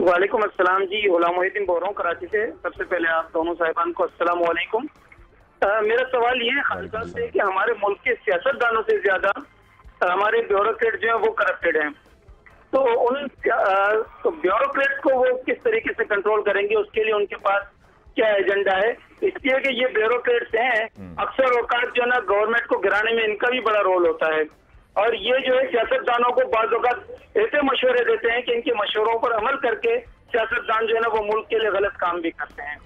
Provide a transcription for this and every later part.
वालेकुम अस्सलाम जी, गुलाम मोहिद्दीन बोल रहा हूँ कराची से। सबसे पहले आप दोनों साहिबान को अस्सलाम वालेकुम। मेरा सवाल ये है खान साहब से कि हमारे मुल्क के सियासतदानों से ज्यादा हमारे ब्यूरोक्रेट जो है वो करप्टेड हैं, तो उन ब्यूरोक्रेट को वो किस तरीके से कंट्रोल करेंगे, उसके लिए उनके पास क्या एजेंडा है? इसलिए कि ये ब्यूरोक्रेट्स हैं, अक्सर औकात जो है ना गवर्नमेंट को गिराने में इनका भी बड़ा रोल होता है, और ये जो है सियासतदानों को बाज़ औक़ात ऐसे मशवरे देते हैं कि इनके मशवरों पर अमल करके सियासतदान जो है ना वो मुल्क के लिए गलत काम भी करते हैं।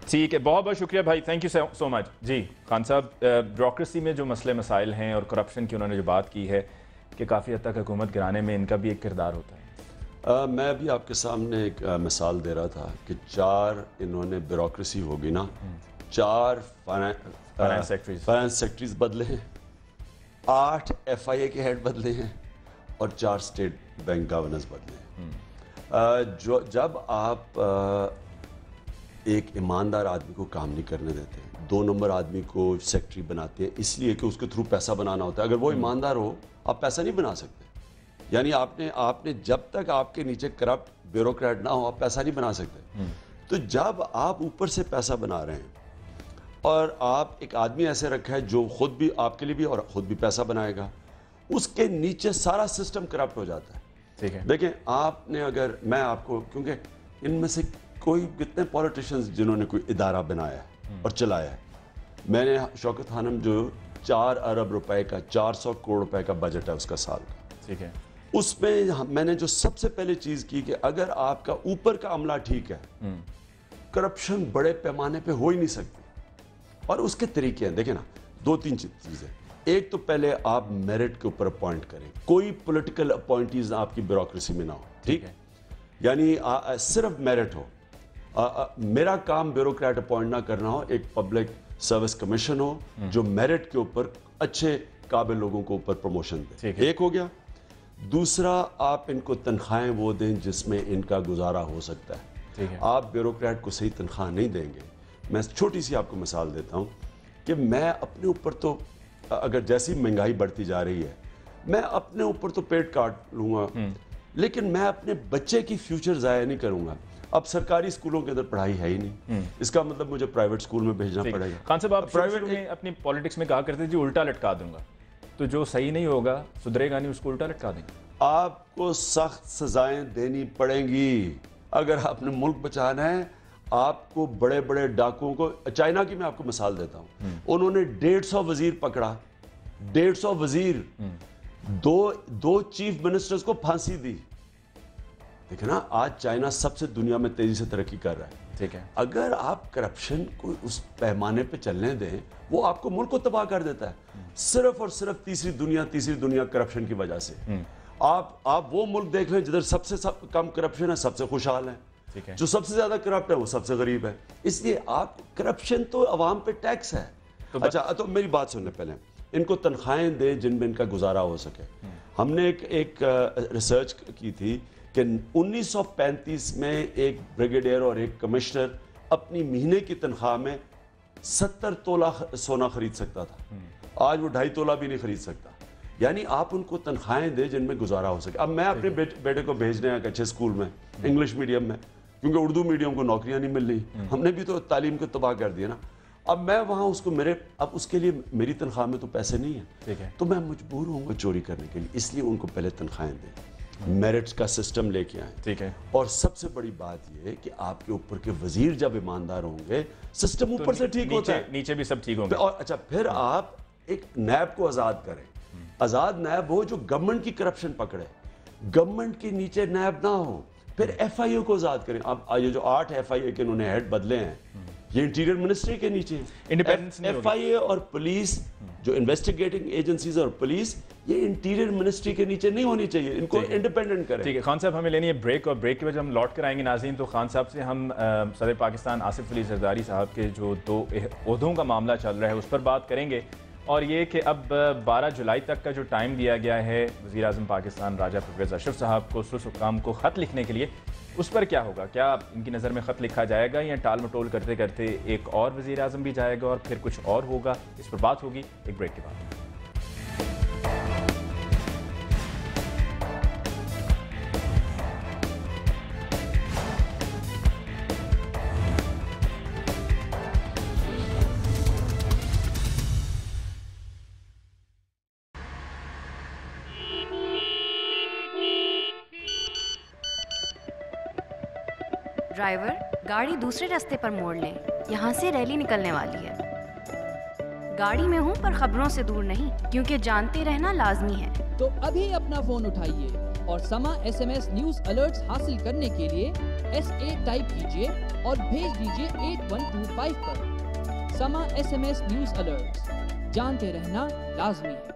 ठीक है, बहुत बहुत शुक्रिया भाई, थैंक यू सो मच। जी खान साहब, ब्यूरोक्रेसी में जो मसले मसाइल हैं और करप्शन की उन्होंने जो बात की है कि काफ़ी हद तक हुकूमत गिराने में इनका भी एक किरदार होता है। मैं अभी आपके सामने एक मिसाल दे रहा था कि 4 इन्होंने ब्यूरोक्रेसी होगी ना, 4 फाइनेंस सेक्रेटरीज बदले हैं, 8 FIA के हेड बदले हैं और 4 स्टेट बैंक गवर्नर्स बदले हैं। जब आप एक ईमानदार आदमी को काम नहीं करने देते, 2 नंबर आदमी को सेक्रेटरी बनाते हैं इसलिए कि उसके थ्रू पैसा बनाना होता है। अगर वो ईमानदार हो, आप पैसा नहीं बना सकते। यानी आपने जब तक आपके नीचे करप्ट ब्यूरोक्रेट ना हो, आप पैसा नहीं बना सकते। तो जब आप ऊपर से पैसा बना रहे हैं और आप एक आदमी ऐसे रखा है जो खुद भी आपके लिए भी और खुद भी पैसा बनाएगा, उसके नीचे सारा सिस्टम करप्ट हो जाता है। ठीक है, देखें आपने, अगर मैं आपको, क्योंकि इनमें से कोई कितने पॉलिटिशियंस जिन्होंने कोई इदारा बनाया है और चलाया है। मैंने शौकत खानम जो 4 अरब रुपए का 400 करोड़ रुपए का बजट है उसका साल का, ठीक है, उसमें मैंने जो सबसे पहले चीज़ की कि अगर आपका ऊपर का अमला ठीक है, करप्शन बड़े पैमाने पे हो ही नहीं सकती। और उसके तरीके हैं, देखें ना, 2-3 चीज़ें। एक तो पहले आप मेरिट के ऊपर अपॉइंट करें, कोई पॉलिटिकल अपॉइंटीज आपकी ब्यूरोक्रेसी में ना हो। ठीक है, यानी सिर्फ मेरिट हो। मेरा काम ब्यूरोक्रेट अपॉइंट ना करना हो, एक पब्लिक सर्विस कमीशन हो जो मेरिट के ऊपर अच्छे काबिल लोगों को ऊपर प्रमोशन दे। एक हो गया। दूसरा, आप इनको तनख्वाहें वो दें जिसमें इनका गुजारा हो सकता है। ठीक है, आप ब्यूरोक्रेट को सही तनख्वाह नहीं देंगे। मैं छोटी सी आपको मिसाल देता हूँ कि मैं अपने ऊपर तो, अगर जैसी महंगाई बढ़ती जा रही है, मैं अपने ऊपर तो पेट काट लूँगा, लेकिन मैं अपने बच्चे की फ्यूचर ज़ाया नहीं करूँगा। अब सरकारी स्कूलों के अंदर पढ़ाई है ही नहीं, इसका मतलब मुझे प्राइवेट स्कूल में भेजना पड़ेगा। खान साहब, आप प्राइवेट में अपनी पॉलिटिक्स में कहा करते थे उल्टा लटका दूंगा, तो जो सही नहीं होगा, सुधरेगा नहीं, उसको उल्टा लटका देंगे। आपको सख्त सजाएं देनी पड़ेंगी अगर आपने मुल्क बचाना है। आपको बड़े बड़े डाकुओं को, चाइना की मैं आपको मिसाल देता हूं, उन्होंने 150 वजीर पकड़ा, 150 वजीर, दो चीफ मिनिस्टर्स को फांसी दी। देखिए ना, आज चाइना सबसे दुनिया में तेजी से तरक्की कर रहा है। ठीक है, अगर अगर आप करप्शन को उस पैमाने पे चलने दें, वो आपको मुल्क को तबाह कर देता है। सिर्फ और सिर्फ तीसरी दुनिया करप्शन की वजह से। आप वो मुल्क देख लें जिधर सबसे कम करप्शन है, सबसे खुशहाल है। ठीक है, जो सबसे ज्यादा करप्ट है वो सबसे गरीब है। इसलिए आप, करप्शन तो अवाम पे टैक्स है। तो अच्छा, तो मेरी बात सुनने पहले, इनको तनख्वाहें दे जिनमें इनका गुजारा हो सके। हमने एक रिसर्च की थी कि 1935 में एक ब्रिगेडियर और एक कमिश्नर अपनी महीने की तनख्वाह में 70 तोला सोना खरीद सकता था। आज वो 2.5 तोला भी नहीं खरीद सकता। यानी आप उनको तनख्वाहें दें जिनमें गुजारा हो सके। अब मैं अपने बेटे को भेजने हैं अच्छे स्कूल में, इंग्लिश मीडियम में, क्योंकि उर्दू मीडियम को नौकरियां नहीं मिल रही। हमने भी तो तालीम को तबाह कर दिया ना। अब मैं वहाँ उसको, अब उसके लिए मेरी तनख्वाह में तो पैसे नहीं है। ठीक है, तो मैं मजबूर हूँ चोरी करने के लिए। इसलिए उनको पहले तनख्वाहें दें, मेरिट्स का सिस्टम लेके आए। ठीक है, और सबसे बड़ी बात यह है कि आपके ऊपर के वजीर जब ईमानदार होंगे, सिस्टम ऊपर से ठीक होता है, नीचे भी सब ठीक होंगे। और अच्छा, फिर आप एक नैब को आज़ाद करें। आज़ाद नैब हो जो गवर्नमेंट की करप्शन पकड़े, गवर्नमेंट के नीचे नैब ना हो। फिर FIA को आज़ाद करें। अब ये जो 8 FIA के उन्होंने हेड बदले हैं, ये इंटीरियर मिनिस्ट्री के नीचे हैं। इंडिपेंडेंस FIA और पुलिस, जो इन्वेस्टिगेटिंग एजेंसीज और पुलिस, ये इंटीरियर मिनिस्ट्री के नीचे नहीं होनी चाहिए। इनको इंडिपेंडेंट करें। ठीक है खान साहब, हमें लेनी है ब्रेक, और ब्रेक के बाद हम लौट कर आएंगे नाज़रीन। तो खान साहब से हम सदर पाकिस्तान आसिफ अली जरदारी साहब के जो 2 ओहदों का मामला चल रहा है उस पर बात करेंगे, और ये कि अब 12 जुलाई तक का जो टाइम दिया गया है वज़ीर आज़म पाकिस्तान राजा परवेज़ अशरफ साहब को सुल्ह-ए-हुक्काम को ख़त लिखने के लिए, उस पर क्या होगा? क्या इनकी नज़र में ख़त लिखा जाएगा या टाल मटोल करते करते एक और वज़ीर आज़म भी जाएगा और फिर कुछ और होगा? इस पर बात होगी एक ब्रेक के बाद। ड्राइवर, गाड़ी दूसरे रास्ते पर मोड़ लें, यहाँ से रैली निकलने वाली है। गाड़ी में हूँ पर खबरों से दूर नहीं, क्योंकि जानते रहना लाजमी है। तो अभी अपना फोन उठाइए और समा SMS न्यूज़ अलर्ट्स हासिल करने के लिए SA टाइप कीजिए और भेज दीजिए 8125 पर। समा SMS न्यूज़ अलर्ट्स, जानते रहना लाजमी है।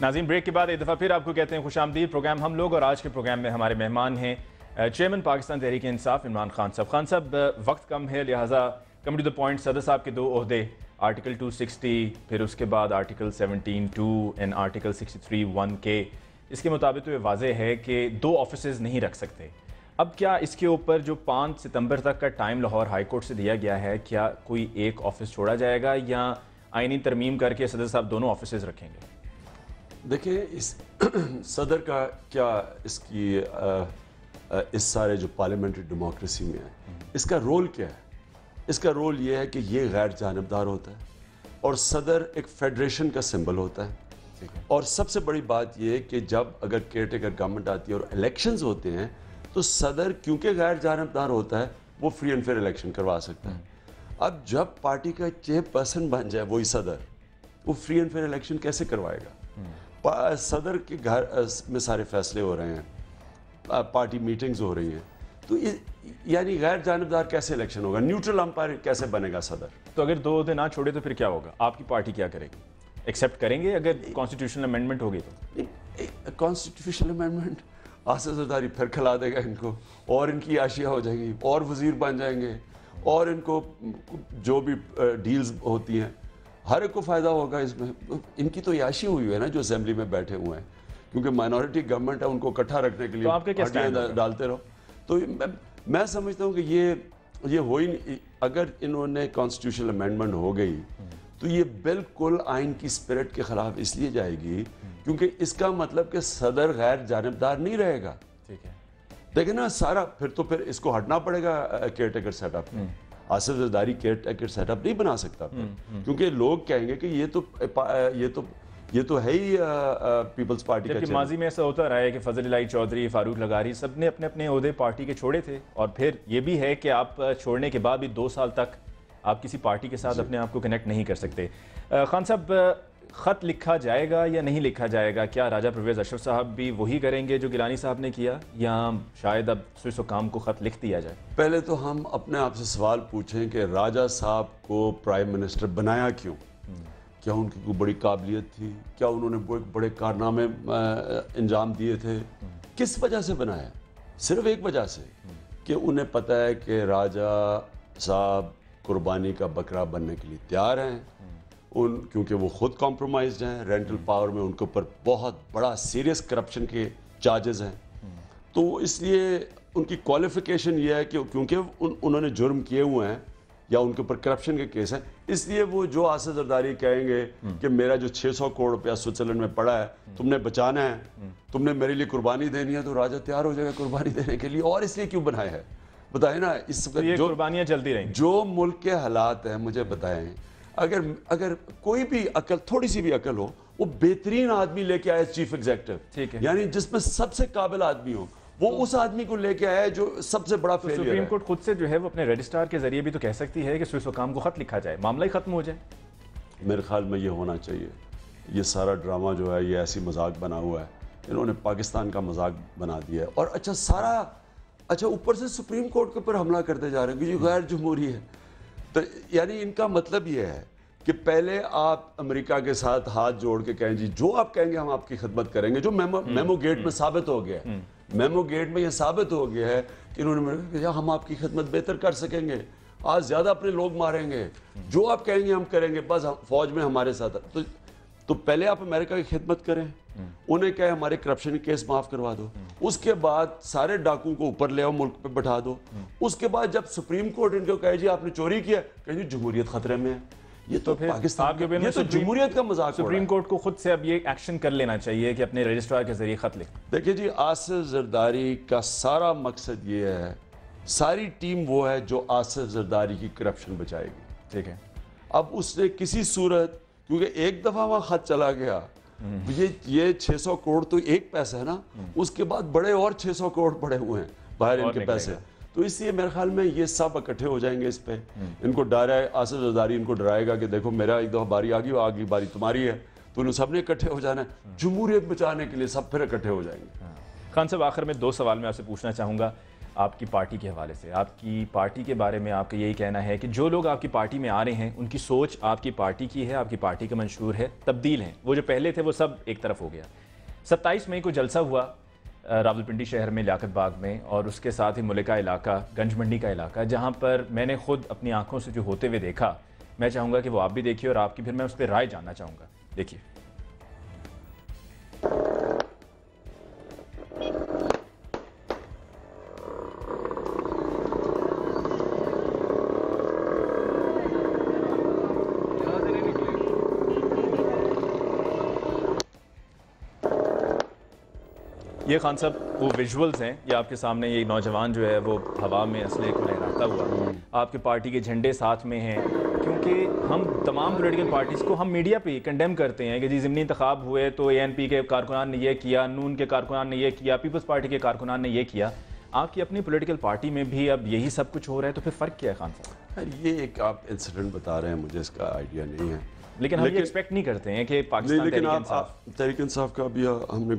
नाज़रीन, ब्रेक के बाद एक दफ़ा फिर आपको कहते हैं खुशामदीद प्रोग्राम हम लोग। और आज के प्रोग्राम में हमारे मेहमान हैं चेयरमैन पाकिस्तान तहरीक इंसाफ इमरान खान साहब। खान साहब, वक्त कम है, लिहाजा कम टू द पॉइंट। सदर साहब के 2 ओहदे, आर्टिकल 260, फिर उसके बाद आर्टिकल 17(2) एंड आर्टिकल 63(1) इसके मुताबिक तो ये वाज़ेह है कि 2 ऑफिसेज़ नहीं रख सकते। अब क्या इसके ऊपर जो 5 सितंबर तक का टाइम लाहौर हाई कोर्ट से दिया गया है, क्या कोई एक ऑफिस छोड़ा जाएगा या आइनी तरमीम करके सदर साहब दोनों ऑफिसेज़ रखेंगे? देखिए, इस सदर का क्या इस सारे जो पार्लियामेंट्री डेमोक्रेसी में है, इसका रोल क्या है? इसका रोल ये है कि ये गैर जानबदार होता है और सदर एक फेडरेशन का सिंबल होता है। और सबसे बड़ी बात ये है कि जब अगर केयरटेकर गवर्नमेंट आती है और इलेक्शंस होते हैं तो सदर क्योंकि गैर जानबदार होता है वो फ्री एंड फेयर इलेक्शन करवा सकता है। अब जब पार्टी का चेयरपर्सन बन जाए वही सदर, वो फ्री एंड फेयर इलेक्शन कैसे करवाएगा? सदर के घर में सारे फैसले हो रहे हैं, पार्टी मीटिंग्स हो रही हैं, तो यानी गैर जानबदार कैसे इलेक्शन होगा? न्यूट्रल अंपायर कैसे बनेगा सदर? तो अगर 2 ओहदे ना छोड़े तो फिर क्या होगा? आपकी पार्टी क्या करेगी? एक्सेप्ट करेंगे अगर कॉन्स्टिट्यूशनल अमेंडमेंट होगी तो? कॉन्स्टिट्यूशनल अमेंडमेंट आसिफ जरदारी फिर खिला देगा इनको और इनकी आशिया हो जाएगी और वजीर बन जाएंगे और इनको जो भी डील्स होती हैं हर एक को फ़ायदा होगा इसमें। इनकी तो याशी हुई है ना जो असेंबली में बैठे हुए हैं, क्योंकि माइनॉरिटी गवर्नमेंट है, उनको इकट्ठा रखने के लिए तो आपके क्या डालते रहो। तो मैं समझता हूँ कि ये हो ही नहीं। अगर इन्होंने कॉन्स्टिट्यूशनल अमेंडमेंट हो गई तो ये बिल्कुल आइन की स्पिरिट के खिलाफ इसलिए जाएगी क्योंकि इसका मतलब कि सदर गैर जानबदार नहीं रहेगा। ठीक है, देखिए ना, सारा फिर इसको हटना पड़ेगा caretaker setup. Asif Zardari caretaker setup नहीं बना सकता क्योंकि लोग कहेंगे कि ये तो है ही पीपल्स पार्टी का। माजी में ऐसा होता रहा है कि फजल इलाही चौधरी, फारूक लगारी सब ने अपने अपने ओहदे पार्टी के छोड़े थे, और फिर ये भी है कि आप छोड़ने के बाद भी 2 साल तक आप किसी पार्टी के साथ अपने आप को कनेक्ट नहीं कर सकते। खान साहब, ख़त लिखा जाएगा या नहीं लिखा जाएगा? क्या राजा परवेज़ अशरफ साहब भी वही करेंगे जो गिलानी साहब ने किया, या शायद अब स्विस हुकाम को ख़त लिख दिया जाए? पहले तो हम अपने आप से सवाल पूछें कि राजा साहब को प्राइम मिनिस्टर बनाया क्यों? क्या उनकी कोई बड़ी काबिलियत थी? क्या उन्होंने बड़े कारनामे अंजाम दिए थे? किस वजह से बनाया? सिर्फ एक वजह से कि उन्हें पता है कि राजा साहब कुर्बानी का बकरा बनने के लिए तैयार हैं, क्योंकि वो खुद कॉम्प्रोमाइज्ड हैं, रेंटल पावर में उनके ऊपर बहुत बड़ा सीरियस करप्शन के चार्जेस हैं। तो इसलिए उनकी क्वालिफिकेशन ये है कि क्योंकि उन्होंने जुर्म किए हुए हैं या उनके ऊपर करप्शन के केस हैं, इसलिए वो जो आसिफ जरदारी कहेंगे कि मेरा जो 600 करोड़ रुपया स्विट्जरलैंड में पड़ा है तुमने बचाना है, तुमने मेरे लिए कुर्बानी देनी है, तो राजा तैयार हो जाएगा कुर्बानी देने के लिए। और इसलिए क्यों बनाया है बताए ना? इस तो ये कुर्बानियां चलती रहेंगी। जो मुल्क के हालात हैं मुझे बताएं, अगर कोई भी अकल, थोड़ी सी भी अकल हो, वो बेहतरीन आदमी लेके आए चीफ एग्जीक्यूटिव, ठीक है, यानी जिसमें सबसे काबिल आदमी हो, वो उस आदमी को लेके आया है जो सबसे बड़ा फेलियर है। सुप्रीम कोर्ट खुद से जो है वो अपने रजिस्ट्रार के जरिए भी तो कह सकती है कि स्विस हुकाम को खत लिखा जाए, मामला ही खत्म हो जाए। मेरे ख्याल में ये होना चाहिए। ये सारा ड्रामा जो है ये ऐसी मजाक बना हुआ है, इन्होंने पाकिस्तान का मजाक बना दिया है। और अच्छा ऊपर से सुप्रीम कोर्ट के ऊपर हमला करते जा रहे हैं कि जो गैर जमहूरी है। तो यानी इनका मतलब ये है कि पहले आप अमेरिका के साथ हाथ जोड़ के कहें जी जो आप कहेंगे हम आपकी खिदमत करेंगे, जो मेमो गेट में साबित हो गया है। मेमो गेट में ये साबित हो गया है कि इन्होंने हम आपकी खिदमत बेहतर कर सकेंगे, आज ज़्यादा अपने लोग मारेंगे, जो आप कहेंगे हम करेंगे, बस फौज में हमारे साथ। तो पहले आप अमेरिका की खिदमत करें, उन्हें कहे हमारे करप्शन के केस माफ़ करवा दो, उसके बाद सारे डाकुओं को ऊपर ले आओ, मुल्क पे बैठा दो। उसके बाद जब सुप्रीम कोर्ट इनको कहे जी आपने चोरी किया, कहे जी जमहूरियत खतरे में है। یہ تو پاکستان یہ تو جمہوریت کا مذاق ہو رہا ہے. سپریم کورٹ کو خود سے اب یہ ایکشن کر لینا چاہیے کہ اپنے رجسٹرار کے ذریعے خط لکھ. دیکھیں جی، آصف زرداری کا سارا مقصد یہ ہے، ساری ٹیم وہ ہے جو آصف زرداری کی کرپشن بچائے گی. ٹھیک ہے. اب اس نے کسی صورت، کیونکہ ایک دفعہ وہاں خط چلا گیا، یہ 600 کروڑ تو ایک پیسہ ہے نا، اس کے بعد بڑے اور 600 کروڑ پڑے ہوئے ہیں باہر ان کے پیسے. تو اس لیے میرے خیال میں یہ سب اکٹھے ہو جائیں گے اس پہ. ان کو ڈر ہے، آصف زرداری ان کو ڈرائے گا کہ دیکھو میرا ایک دفعہ باری آ گئی، وہ آگئی باری تمہاری ہے، تو انہوں سب نے اکٹھے ہو جانا ہے. جمہوریت بچانے کے لیے سب پھر اکٹھے ہو جائیں گے. خان صاحب، آخر میں 2 سوال میں آپ سے پوچھنا چاہوں گا آپ کی پارٹی کے حوالے سے. آپ کی پارٹی کے بارے میں آپ کا یہی کہنا ہے کہ جو لوگ آپ کی پارٹی میں آ رہے ہیں ان کی سوچ آپ کی پارٹی کی ہے، آپ کی پارٹی کا منشور ہے، تبدیل ہیں. وہ جو پہلے تھے وہ سب ایک طرف ہو گیا. 27 مئی کو جلسہ ہوا راولپنڈی شہر میں، لیاقت باغ میں، اور اس کے ساتھ ہی ملکہ علاقہ، گنج منڈی کا علاقہ، جہاں پر میں نے خود اپنی آنکھوں سے جو ہوتے ہوئے دیکھا، میں چاہوں گا کہ وہ آپ بھی دیکھیے اور آپ کی پھر میں اس پہ رائے جاننا چاہوں گا. دیکھیے. یہ خان صاحب وہ ویژولز ہیں، یہ آپ کے سامنے. یہ نوجوان جو ہے وہ ہوا میں اسلحے کو لہراتا ہوا، آپ کے پارٹی کے جھنڈے ساتھ میں ہیں. کیونکہ ہم تمام پولیٹیکل پارٹیز کو ہم میڈیا پہ کنڈیم کرتے ہیں کہ جی ضمنی انتخاب ہوئے تو ANP کے کارکنان نے یہ کیا، نون کے کارکنان نے یہ کیا، پیپلز پارٹی کے کارکنان نے یہ کیا. آپ کی اپنی پولیٹیکل پارٹی میں بھی اب یہی سب کچھ ہو رہا ہے، تو پھر فرق کیا ہے خان صاحب؟ یہ ایک آپ انسیڈنٹ بتا رہے ہیں، مجھے اس کا آئیڈیا نہیں ہے. لیکن ہم یہ ایکسپیکٹ نہیں کرتے ہیں کہ پاکستان تحریک انصاف کا بھی ہم نے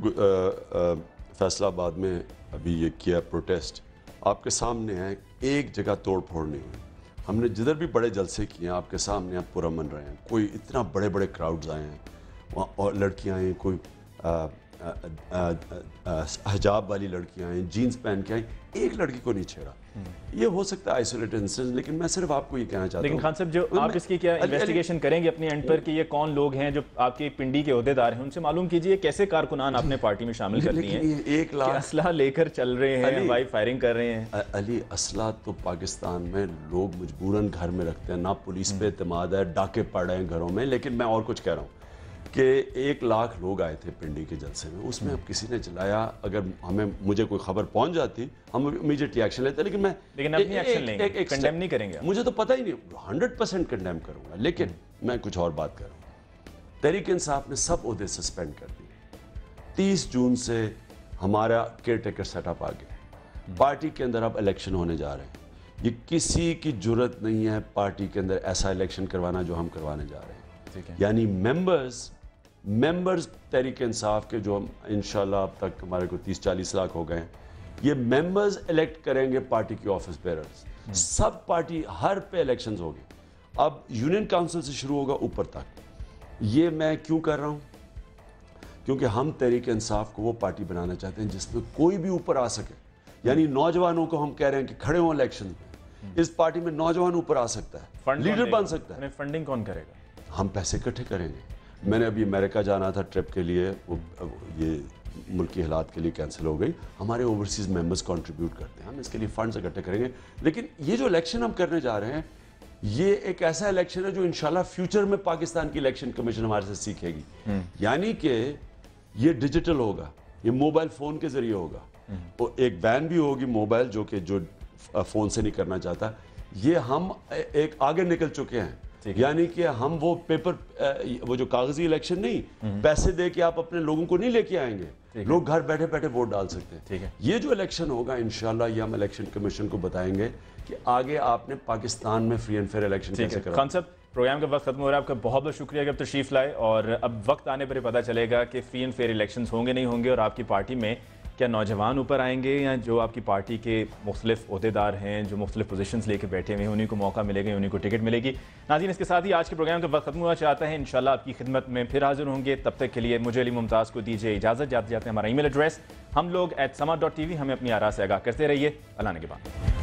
فیصلہ آباد میں ابھی یہ کیا پروٹیسٹ، آپ کے سامنے ہے. ایک جگہ توڑ پھوڑ نہیں ہوئی. ہم نے جدھر بھی بڑے جلسے کیے ہیں آپ کے سامنے آپ پرامن رہے ہیں. کوئی اتنا بڑے بڑے کراؤڈز آئے ہیں اور لڑکیاں آئیں، کوئی حجاب والی لڑکیاں آئیں، جینز پہن کے آئیں، ایک لڑکی کو نہیں چھیڑا. یہ ہو سکتا ہے آئسولیٹڈ انسیڈنٹ، لیکن میں صرف آپ کو یہ کہنا چاہتا ہوں. لیکن خان صاحب، جو آپ اس کی کیا انویسٹیگیشن کریں گے اپنے اینڈ پر کہ یہ کون لوگ ہیں جو آپ کی پنڈی کے عہدیدار ہیں، ان سے معلوم کیجئے کیسے کارکنان اپنے پارٹی میں شامل کر لیے ہیں 1 لاکھ اسلحہ لے کر چل رہے ہیں، وائی فائرنگ کر رہے ہیں. علی، اسلحہ تو پاکستان میں لوگ مجبوراً گھر میں رکھتے ہیں، نہ پولیس پہ اعتماد ہے، ڈاکے پڑ رہے ہیں گھروں میں. لیکن میں اور کچھ کہہ رہا ہوں کہ 1 لاکھ لوگ آئے تھے پنڈی کے جلسے میں، اس میں اب کسی نے چلایا. اگر مجھے کوئی خبر پہنچ جاتی ہم امیجیٹلی ایکشن لیتے. لیکن اپنی ایکشن لیں گے، کنڈیم نہیں کریں گے. مجھے تو پتہ ہی نہیں، 100% کنڈیم کروں گا. لیکن میں کچھ اور بات کر رہا ہوں. تحریک انصاف نے سب عہدے سسپینڈ کر دیے. 30 جون سے ہمارا کیئر ٹیکر سیٹ اپ آ گیا. پارٹی کے اندر اب الیکشن ہونے جا رہے ہیں. یہ کسی کی جرت نہیں ہے پارٹی کے اندر ایسا الیکشن کروانا جو ہم کروانے جا رہے ہیں. یعنی ممبرز تحریک انصاف کے جو انشاءاللہ اب تک ہمارے کو 30-40 لاکھ ہو گئے ہیں، یہ ممبرز الیکٹ کریں گے پارٹی کی آفس بیررز. سب پارٹی ہر پہ الیکشنز ہوگی. اب یونین کاؤنسل سے شروع ہوگا اوپر تک. یہ میں کیوں کر رہا ہوں؟ کیونکہ ہم تحریک انصاف کو وہ پارٹی بنانا چاہتے ہیں جس میں کوئی بھی اوپر آ سکے. یعنی نوجوانوں کو ہم کہہ رہے ہیں کہ کھڑے ہوں الیکشن میں. اس پارٹی میں نوجوان اوپر آ سکتا ہے، لیڈر بن سکتا ہے. فنڈنگ کون کرے گا؟ ہم پیسے اکٹھے کریں گے. میں نے ابھی امریکہ جانا تھا ٹرپ کے لیے، یہ ملکی حالات کے لیے کینسل ہو گئی. ہمارے اوورسیز ممبرز کنٹریبیوٹ کرتے ہیں، ہم اس کے لیے فنڈز اکٹھے کریں گے. لیکن یہ جو الیکشن ہم کرنے جا رہے ہیں، یہ ایک ایسا الیکشن ہے جو انشاءاللہ فیوچر میں پاکستان کی الیکشن کمیشن ہمارے سے سیکھے گی. یعنی کہ یہ ڈیجیٹل ہوگا، یہ موبائل فون کے ذریعے ہوگا. اور ایک بین بھی ہوگی موبائل جو فون سے نہیں کرنا چاہتا. یہ ہم ایک آگے نکل چکے ہیں. یعنی کہ ہم وہ پیپر، وہ جو کاغذی الیکشن نہیں، پیسے دے کے آپ اپنے لوگوں کو نہیں لے کے آئیں گے، لوگ گھر بیٹھے بیٹھے ووٹ ڈال سکتے ہیں. یہ جو الیکشن ہوگا انشاءاللہ یہ ہم الیکشن کمیشن کو بتائیں گے کہ آگے آپ نے پاکستان میں فری اینڈ فیئر الیکشن کیسے کرنا. خان صاحب، پروگرام کا وقت ختم ہو رہا ہے. آپ کا بہت بہت شکریہ کہ اب تشریف لائے، اور اب وقت آنے پر پتہ چلے گا کہ فری اینڈ فیئر الیکشنز ہوں گے نہیں ہوں گے، اور آپ کی پارٹی میں کیا نوجوان اوپر آئیں گے یا جو آپ کی پارٹی کے مختلف عہدیدار ہیں جو مختلف پوزیشنز لے کے بیٹھے ہوئے ہیں انہیں کو موقع ملے گا، انہیں کو ٹکٹ ملے گی. ناظرین، اس کے ساتھ ہی آج کے پروگرام کا وقت ختم ہوا چاہتا ہے. انشاءاللہ آپ کی خدمت میں پھر حاضر ہوں گے. تب تک کے لیے مجھے علی ممتاز کو دیجیے اجازت. جاتے جاتے ہمارا ای میل ایڈریس ہم لوگ @sama.tv، ہمیں اپنی آراء سے آگاہ کرتے رہیے. اللہ نگہبان.